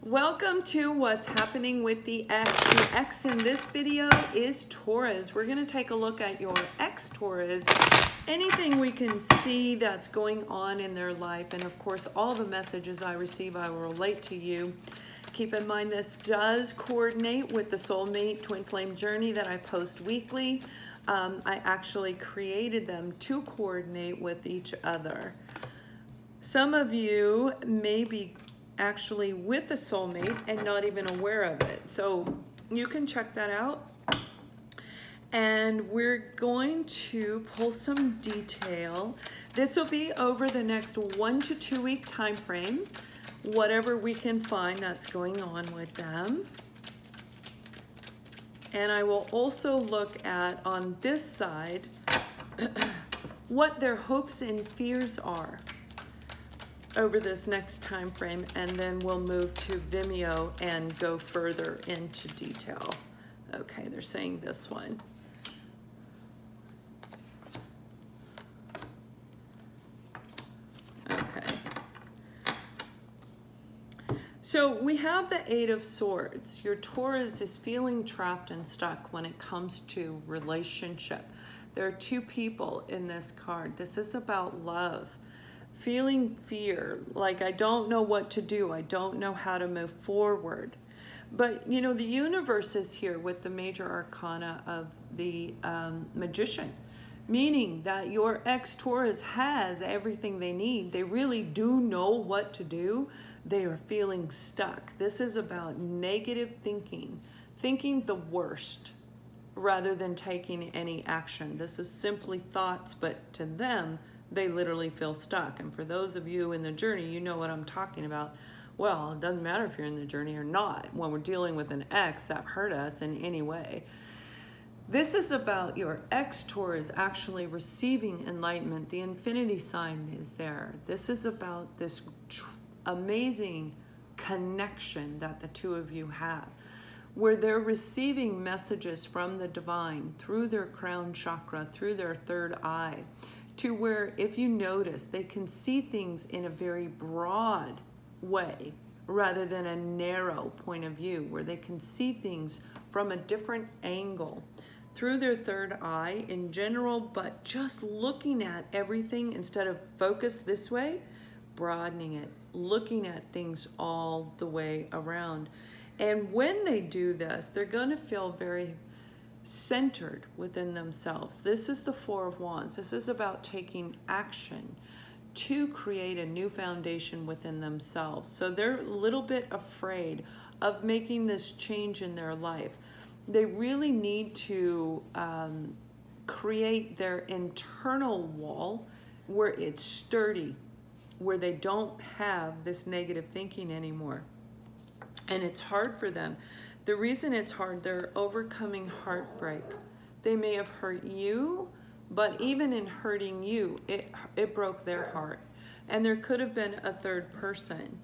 Welcome to what's happening with the X. The X in this video is Taurus. We're going to take a look at your X Taurus, anything we can see that's going on in their life. And of course, all the messages I receive, I will relate to you. Keep in mind, this does coordinate with the Soulmate Twin Flame Journey that I post weekly. I actually created them to coordinate with each other. Some of you may be actually with a soulmate and not even aware of it. So you can check that out. And we're going to pull some detail. This will be over the next 1 to 2 week time frame, whatever we can find that's going on with them. And I will also look at, on this side, what their hopes and fears are over this next time frame, and then we'll move to Vimeo and go further into detail. Okay, they're saying this one. Okay. So we have the Eight of Swords. Your Taurus is feeling trapped and stuck when it comes to relationship. There are two people in this card. This is about love. Feeling fear, like I don't know what to do. I don't know how to move forward. But, you know, the universe is here with the major arcana of the Magician, meaning that your ex-Taurus has everything they need. They really do know what to do. They are feeling stuck. This is about negative thinking, thinking the worst rather than taking any action. This is simply thoughts, but to them, they literally feel stuck. And for those of you in the journey, you know what I'm talking about. Well, it doesn't matter if you're in the journey or not. When we're dealing with an ex that hurt us in any way. This is about your ex-Taurus actually receiving enlightenment. The infinity sign is there. This is about this amazing connection that the two of you have, where they're receiving messages from the divine through their crown chakra, through their third eye, to where, if you notice, they can see things in a very broad way rather than a narrow point of view, where they can see things from a different angle through their third eye in general, but just looking at everything instead of focus this way, broadening it, looking at things all the way around. And when they do this, they're going to feel very centered within themselves. This is the Four of Wands. This is about taking action to create a new foundation within themselves. So they're a little bit afraid of making this change in their life. They really need to create their internal wall where it's sturdy, where they don't have this negative thinking anymore. And it's hard for them. The reason it's hard, they're overcoming heartbreak. They may have hurt you, but even in hurting you, it broke their heart. And there could have been a third person.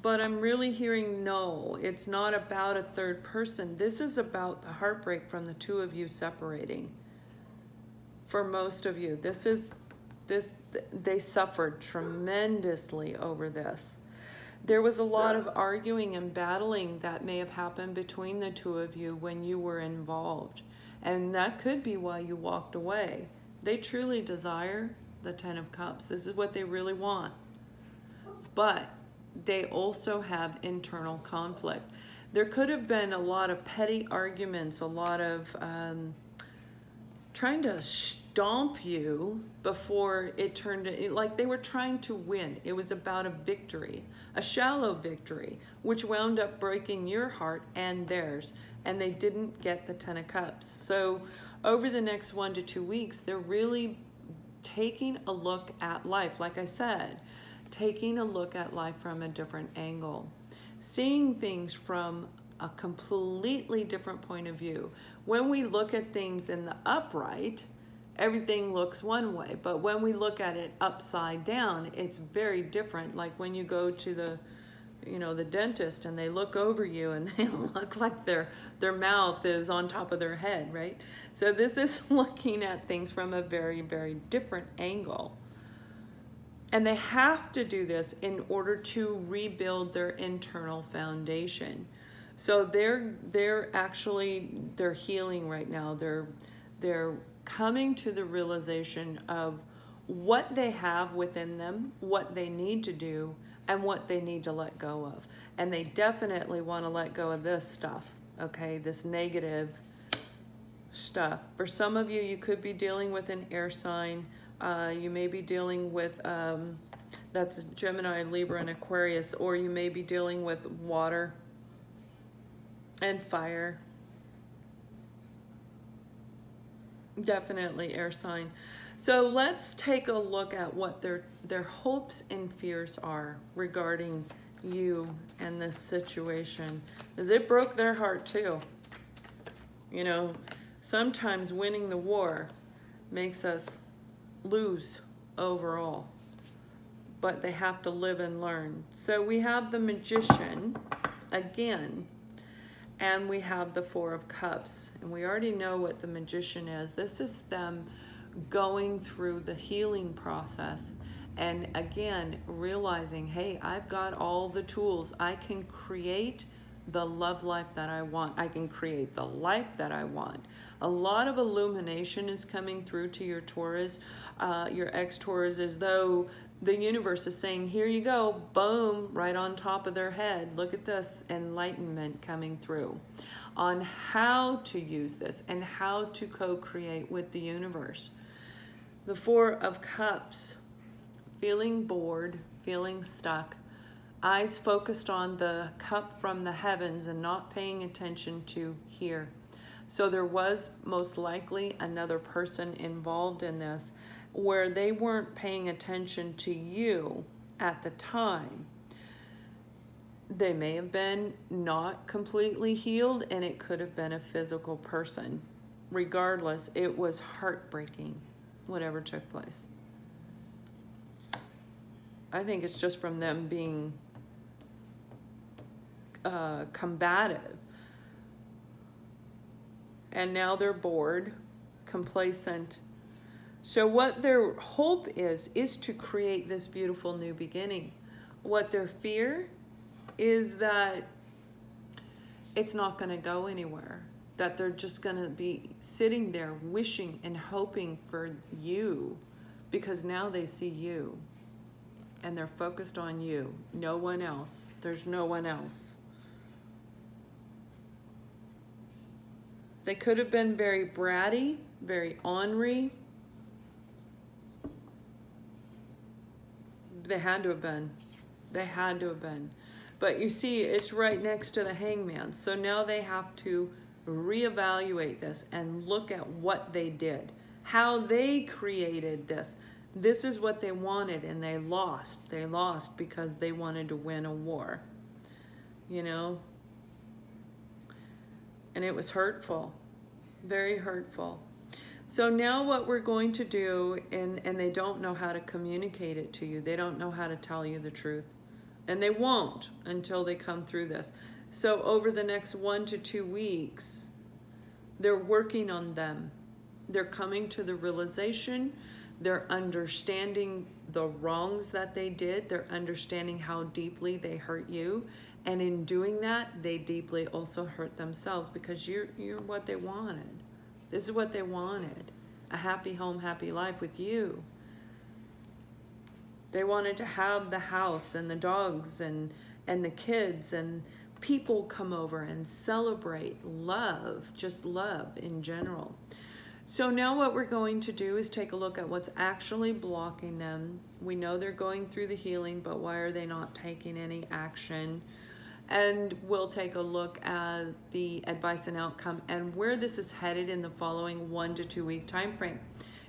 But I'm really hearing, no, it's not about a third person. This is about the heartbreak from the two of you separating. For most of you, they suffered tremendously over this. There was a lot of arguing and battling that may have happened between the two of you when you were involved. And that could be why you walked away. They truly desire the Ten of Cups. This is what they really want. But they also have internal conflict. There could have been a lot of petty arguments, a lot of trying to stomp you before it turned like they were trying to win. It was about a victory, a shallow victory, which wound up breaking your heart and theirs, and they didn't get the Ten of Cups. So over the next 1 to 2 weeks, they're really taking a look at life. Like I said, taking a look at life from a different angle, seeing things from a completely different point of view. When we look at things in the upright, everything looks one way, but when we look at it upside down, it's very different. Like when you go to the dentist and they look over you and they look like their mouth is on top of their head, right? So this is looking at things from a very, very different angle. And they have to do this in order to rebuild their internal foundation. So they're healing right now. They're coming to the realization of what they have within them, what they need to do, and what they need to let go of. And they definitely want to let go of this stuff, okay? This negative stuff. For some of you, you could be dealing with an air sign. You may be dealing with, that's Gemini, Libra, and Aquarius, or you may be dealing with water and fire. Definitely air sign. So let's take a look at what their hopes and fears are regarding you and this situation, because it broke their heart too. You know, sometimes winning the war makes us lose overall, but they have to live and learn. So we have the Magician again, and we have the Four of Cups, and we already know what the Magician is. This is them going through the healing process, and again realizing, hey, I've got all the tools. I can create the love life that I want. I can create the life that I want. A lot of illumination is coming through to your Taurus, your ex-Taurus, as though the universe is saying, here you go, boom, right on top of their head. Look at this enlightenment coming through on how to use this and how to co-create with the universe. The Four of Cups, feeling bored, feeling stuck, eyes focused on the cup from the heavens and not paying attention to here. So there was most likely another person involved in this where they weren't paying attention to you at the time. They may have been not completely healed, and it could have been a physical person. Regardless, it was heartbreaking, whatever took place. I think it's just from them being combative. And now they're bored, complacent. So what their hope is to create this beautiful new beginning. What their fear is that it's not going to go anywhere. That they're just going to be sitting there wishing and hoping for you, because now they see you and they're focused on you. No one else. There's no one else. They could have been very bratty, very ornery. They had to have been. They had to have been. But you see, it's right next to the Hangman. So now they have to reevaluate this and look at what they did, how they created this. This is what they wanted, and they lost. They lost because they wanted to win a war, you know? And it was hurtful, very hurtful. So now what we're going to do, and they don't know how to communicate it to you. They don't know how to tell you the truth. And they won't until they come through this. So over the next 1 to 2 weeks, they're working on them. They're coming to the realization. They're understanding the wrongs that they did. They're understanding how deeply they hurt you. And in doing that, they deeply also hurt themselves, because you're what they wanted. This is what they wanted. A happy home, happy life with you. They wanted to have the house and the dogs and the kids, and people come over and celebrate love, just love in general. So now what we're going to do is take a look at what's actually blocking them. We know they're going through the healing, but why are they not taking any action? And we'll take a look at the advice and outcome and where this is headed in the following 1 to 2 week time frame.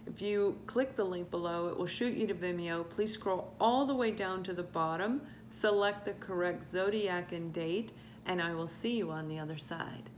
If you click the link below, it will shoot you to Vimeo. Please scroll all the way down to the bottom, select the correct zodiac and date, and I will see you on the other side.